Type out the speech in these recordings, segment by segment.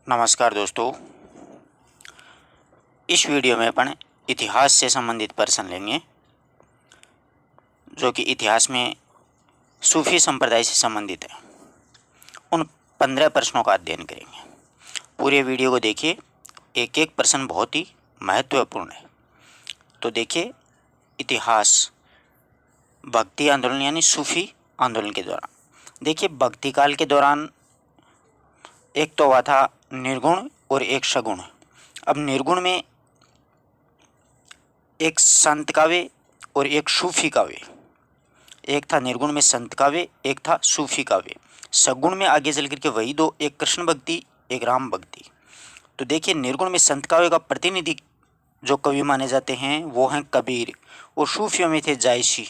नमस्कार दोस्तों, इस वीडियो में अपन इतिहास से संबंधित प्रश्न लेंगे जो कि इतिहास में सूफी संप्रदाय से संबंधित है। उन 15 प्रश्नों का अध्ययन करेंगे। पूरे वीडियो को देखिए, एक एक प्रश्न बहुत ही महत्वपूर्ण है। तो देखिए, इतिहास भक्ति आंदोलन यानी सूफी आंदोलन के दौरान। देखिए, भक्ति काल के दौरान एक तो हुआ था निर्गुण और एक सगुण। अब निर्गुण में एक संत काव्य और एक सूफी काव्य, एक था निर्गुण में संत काव्य, एक था सूफी काव्य। सगुण में आगे चल करके वही दो, एक कृष्ण भक्ति एक राम भक्ति। तो देखिए, निर्गुण में संत काव्य का प्रतिनिधि जो कवि माने जाते हैं वो हैं कबीर, और सूफियों में थे जायसी।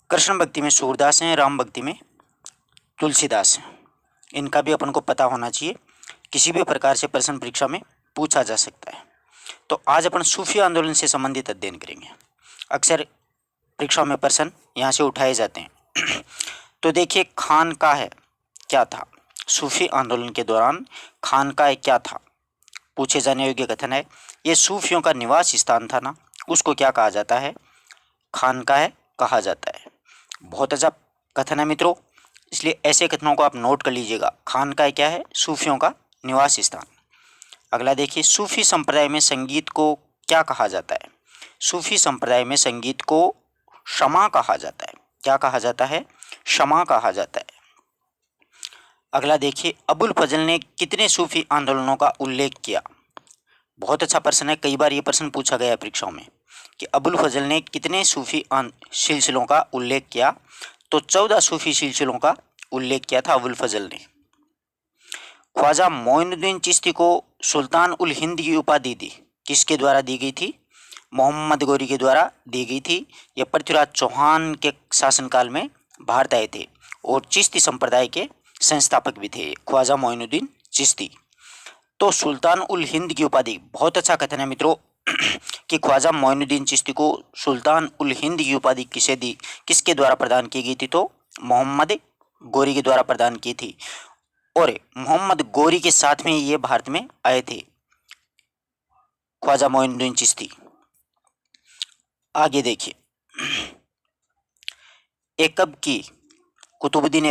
कृष्ण भक्ति में सूरदास हैं, राम भक्ति में तुलसीदास हैं। इनका भी अपन को पता होना चाहिए, किसी भी प्रकार से प्रश्न परीक्षा में पूछा जा सकता है। तो आज अपन सूफी आंदोलन से संबंधित अध्ययन करेंगे। अक्सर परीक्षा में प्रश्न यहाँ से उठाए जाते हैं। तो देखिए, खानकाह क्या था? सूफी आंदोलन के दौरान खानकाह क्या था? पूछे जाने योग्य कथन है। ये सूफियों का निवास स्थान था ना, उसको क्या कहा जाता है? खानकाह कहा जाता है। बहुत अच्छा कथन है मित्रों, इसलिए ऐसे कथनों को आप नोट कर लीजिएगा। खानकाह क्या है? सूफियों का निवास स्थान। अगला देखिए, सूफी संप्रदाय में संगीत को क्या कहा जाता है? सूफी संप्रदाय में संगीत को क्षमा कहा जाता है। क्या कहा जाता है? क्षमा कहा जाता है। अगला देखिए, अबुल फजल ने कितने सूफी आंदोलनों का उल्लेख किया? बहुत अच्छा प्रश्न है, कई बार ये प्रश्न पूछा गया है परीक्षाओं में कि अबुल फजल ने कितने सूफी सिलसिलों का उल्लेख किया? तो 14 सूफी सिलसिलों का उल्लेख किया था अबुल फजल ने। ख्वाजा मोइनुद्दीन चिश्ती को सुल्तान उल हिंद की उपाधि दी, किसके द्वारा दी गई थी? मोहम्मद गोरी के द्वारा दी गई थी। यह पृथ्वीराज चौहान के शासनकाल में भारत आए थे और चिश्ती संप्रदाय के संस्थापक भी थे, ख्वाजा मोइनुद्दीन चिश्ती। तो सुल्तान उल हिंद की उपाधि, बहुत अच्छा कथन है मित्रों कि ख्वाजा मोइनुद्दीन चिश्ती को सुल्तान उल हिंद की उपाधि किसे दी, किसके द्वारा प्रदान की गई थी? तो मोहम्मद गोरी के द्वारा प्रदान की थी। और मोहम्मद गोरी के साथ में ये भारत में आए थे, ख्वाजा मोइनुद्दीन चिश्ती। आगे देखिए, ऐबक की कुतुबुद्दीन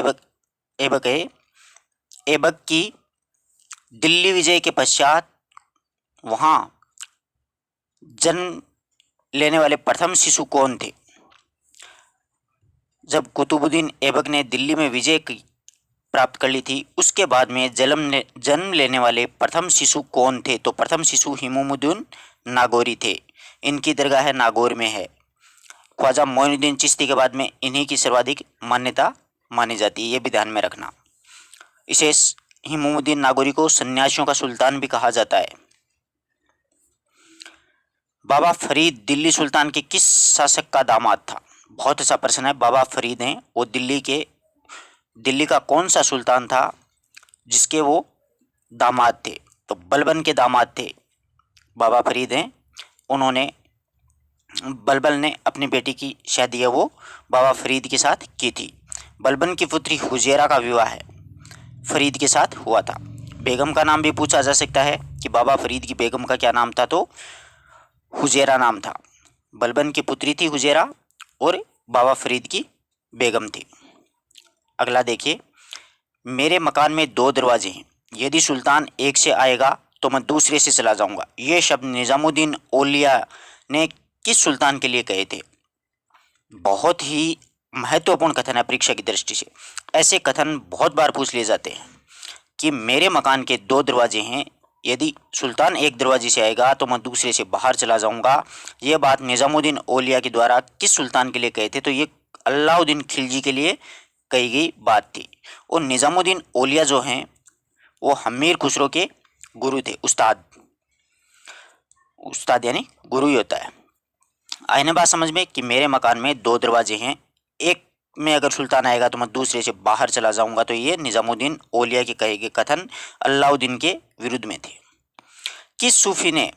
ऐबक की दिल्ली विजय के पश्चात वहां जन्म लेने वाले प्रथम शिशु कौन थे? जब कुतुबुद्दीन ऐबक ने दिल्ली में विजय प्राप्त कर ली थी, उसके बाद में जन्म लेने वाले प्रथम शिशु कौन थे? तो प्रथम शिशु हिमामुद्दीन नागौरी थे। इनकी दरगाह नागौर में है। ख्वाजा मोइनुद्दीन चिश्ती के बाद में इन्हीं की सर्वाधिक मान्यता मानी जाती है, ये भी ध्यान में रखना। इसे हिमामुद्दीन नागौरी को सन्यासियों का सुल्तान भी कहा जाता है। बाबा फरीद दिल्ली सुल्तान के किस शासक का दामाद था? बहुत अच्छा प्रश्न है। बाबा फरीद हैं, वो दिल्ली का कौन सा सुल्तान था जिसके वो दामाद थे? तो बलबन के दामाद थे बाबा फरीद हैं। उन्होंने बलबन ने अपनी बेटी की शादी है वो बाबा फरीद के साथ की थी। बलबन की पुत्री हुजैरा का विवाह है फरीद के साथ हुआ था। बेगम का नाम भी पूछा जा सकता है कि बाबा फरीद की बेगम का क्या नाम था? तो हुजैरा नाम था। बलबन की पुत्री थी हुजैरा और बाबा फरीद की बेगम थी। अगला देखिए, मेरे मकान में 2 दरवाजे हैं, यदि सुल्तान एक से आएगा तो मैं दूसरे से चला जाऊंगा। ये शब्द निजामुद्दीन औलिया ने किस सुल्तान के लिए कहे थे? बहुत ही महत्वपूर्ण कथन है परीक्षा की दृष्टि से। ऐसे कथन बहुत बार पूछ लिए जाते हैं कि मेरे मकान के 2 दरवाजे हैं, यदि सुल्तान एक दरवाजे से आएगा तो मैं दूसरे से बाहर चला जाऊंगा। ये बात निजामुद्दीन औलिया के द्वारा किस सुल्तान के लिए कहे थे? तो ये अलाउद्दीन खिलजी के लिए कही गई बात थी। और निजामुद्दीन औलिया जो हैं वो हमीर खुसरो के गुरु थे, उस्ताद यानी गुरु ही होता है। आईने बात समझ में कि मेरे मकान में 2 दरवाजे हैं, एक में अगर सुल्तान आएगा तो मैं दूसरे से बाहर चला जाऊंगा। तो ये निजामुद्दीन औलिया के कहे गए कथन अलाउद्दीन के विरुद्ध में थे। किस सूफी ने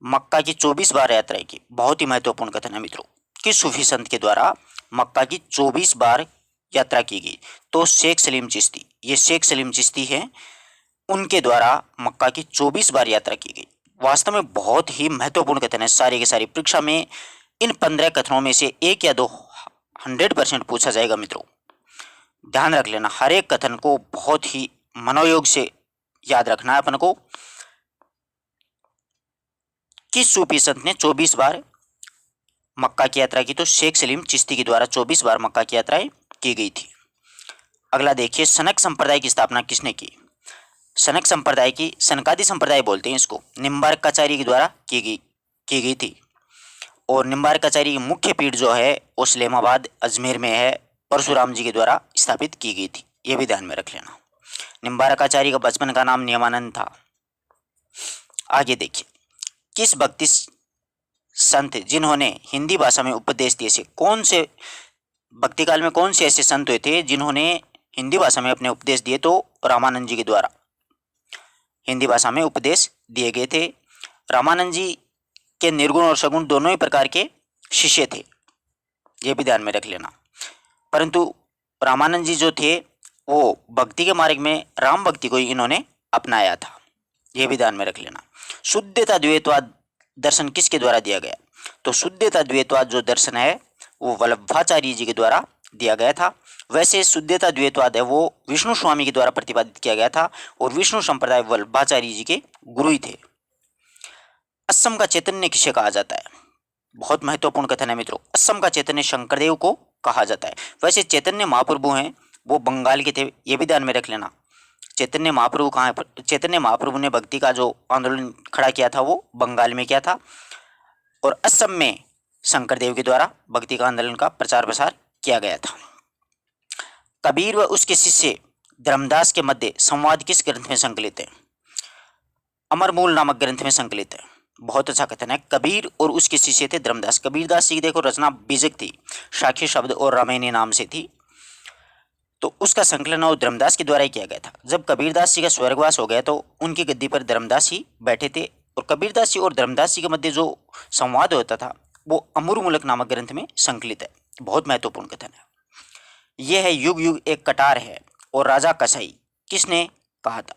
मक्का की 24 बार यात्रा की? बहुत ही महत्वपूर्ण कथन है मित्रों। किस सूफी संत के द्वारा मक्का की 24 बार यात्रा की गई? तो शेख सलीम चिश्ती। ये शेख सलीम चिश्ती है उनके द्वारा मक्का की 24 बार यात्रा की गई। वास्तव में बहुत ही महत्वपूर्ण कथन है। सारी की सारी परीक्षा में इन 15 कथनों में से एक या दो 100% पूछा जाएगा मित्रों। ध्यान रख लेना, हर एक कथन को बहुत ही मनोयोग से याद रखना है अपन को। किस सूफी संत ने 24 बार मक्का की यात्रा की? तो शेख सलीम चिश्ती के द्वारा 24 बार मक्का की यात्राएं की गई थी। अगला देखिए, सनक संप्रदाय की स्थापना किसने की? सनक संप्रदाय की, सनकादि संप्रदाय बोलते हैं इसको, निम्बार्काचार्य के द्वारा की गई थी। और निम्बार्काचार्य की मुख्य पीठ जो है वो इस्लामाबाद अजमेर में है, परशुराम जी के द्वारा स्थापित की गई थी। ये भी ध्यान में रख लेना। निम्बार्काचार्य का बचपन का नाम नियमानंद था। आगे देखिए, किस भक्ति संत जिन्होंने हिंदी भाषा में उपदेश दिए थे? कौन से भक्ति काल में कौन से ऐसे संत हुए थे जिन्होंने हिंदी भाषा में अपने उपदेश दिए? तो रामानंद जी के द्वारा हिंदी भाषा में उपदेश दिए गए थे। रामानंद जी के निर्गुण और सगुण दोनों ही प्रकार के शिष्य थे, ये भी ध्यान में रख लेना। परंतु रामानंद जी जो थे वो भक्ति के मार्ग में राम भक्ति को ही इन्होंने अपनाया था, ये भी ध्यान में रख लेना। शुद्धता द्वैतवाद दर्शन किसके द्वारा दिया गया? तो शुद्धता द्वैतवाद जो दर्शन है वो वल्लभाचार्य जी के द्वारा दिया गया था। वैसे शुद्धता द्वैतवाद है वो विष्णु स्वामी के द्वारा प्रतिपादित किया गया था और विष्णु संप्रदाय वल्लभाचार्य जी के गुरु ही थे। असम का चैतन्य किसे कहा जाता है? बहुत महत्वपूर्ण कथन है मित्रों। असम का चैतन्य शंकरदेव को कहा जाता है। वैसे चैतन्य महाप्रभु हैं वो बंगाल के थे, ये भी ध्यान में रख लेना। चैतन्य महाप्रभु कहाँ है? चैतन्य महाप्रभु ने भक्ति का जो आंदोलन खड़ा किया था वो बंगाल में किया था और असम में शंकरदेव के द्वारा भक्ति का आंदोलन का प्रचार प्रसार किया गया था। कबीर व उसके शिष्य धर्मदास के मध्य संवाद किस ग्रंथ में संकलित है? अमरमूल नामक ग्रंथ में संकलित है। बहुत अच्छा कथन है। कबीर और उसके शिष्य थे धर्मदास। कबीरदास जी की देखो रचना बीजक थी, साखी शब्द और रामायणी नाम से थी, तो उसका संकलन और धर्मदास के द्वारा ही किया गया था। जब कबीरदास जी का स्वर्गवास हो गया तो उनकी गद्दी पर धर्मदास ही बैठे थे और कबीरदास जी और धर्मदास जी के मध्य जो संवाद होता था वो अमूर्मूलक नामक ग्रंथ में संकलित है। बहुत महत्वपूर्ण कथन है। यह है युग युग एक कटार है और राजा कसाई, किसने कहा था?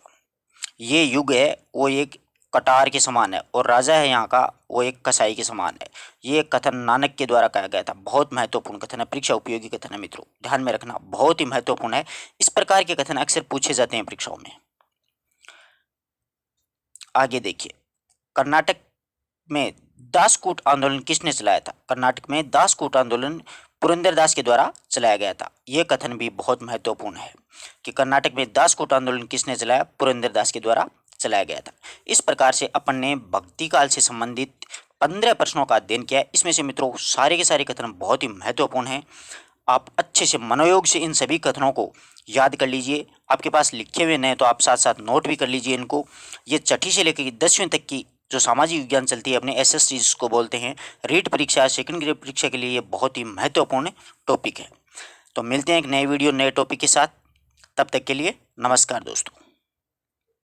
ये युग है वो एक कटार के समान है और राजा है यहाँ का वो एक कसाई के समान है। ये कथन नानक के द्वारा कहा गया था। बहुत महत्वपूर्ण कथन है, परीक्षा उपयोगी कथन है मित्रों, ध्यान में रखना, बहुत ही महत्वपूर्ण है। इस प्रकार के कथन अक्सर पूछे जाते हैं परीक्षाओं में। आगे देखिए, कर्नाटक में दासकूट आंदोलन किसने चलाया था? कर्नाटक में दासकूट आंदोलन पुरंदरदास के द्वारा चलाया गया था। यह कथन भी बहुत महत्वपूर्ण है कि कर्नाटक में दासकूट आंदोलन किसने चलाया? पुरंदरदास के द्वारा चलाया गया था। इस प्रकार से अपन ने भक्ति काल से संबंधित 15 प्रश्नों का अध्ययन किया। इसमें से मित्रों सारे के सारे कथन बहुत ही महत्वपूर्ण हैं। आप अच्छे से मनोयोग से इन सभी कथनों को याद कर लीजिए। आपके पास लिखे हुए नहीं तो आप साथ साथ नोट भी कर लीजिए इनको। ये छठी से लेकर 10वीं तक की जो सामाजिक विज्ञान चलती है अपने एसएसटी जिसको बोलते हैं, रीट परीक्षा, सेकंड ग्रेड परीक्षा के लिए ये बहुत ही महत्वपूर्ण टॉपिक है। तो मिलते हैं एक नए वीडियो नए टॉपिक के साथ। तब तक के लिए नमस्कार दोस्तों।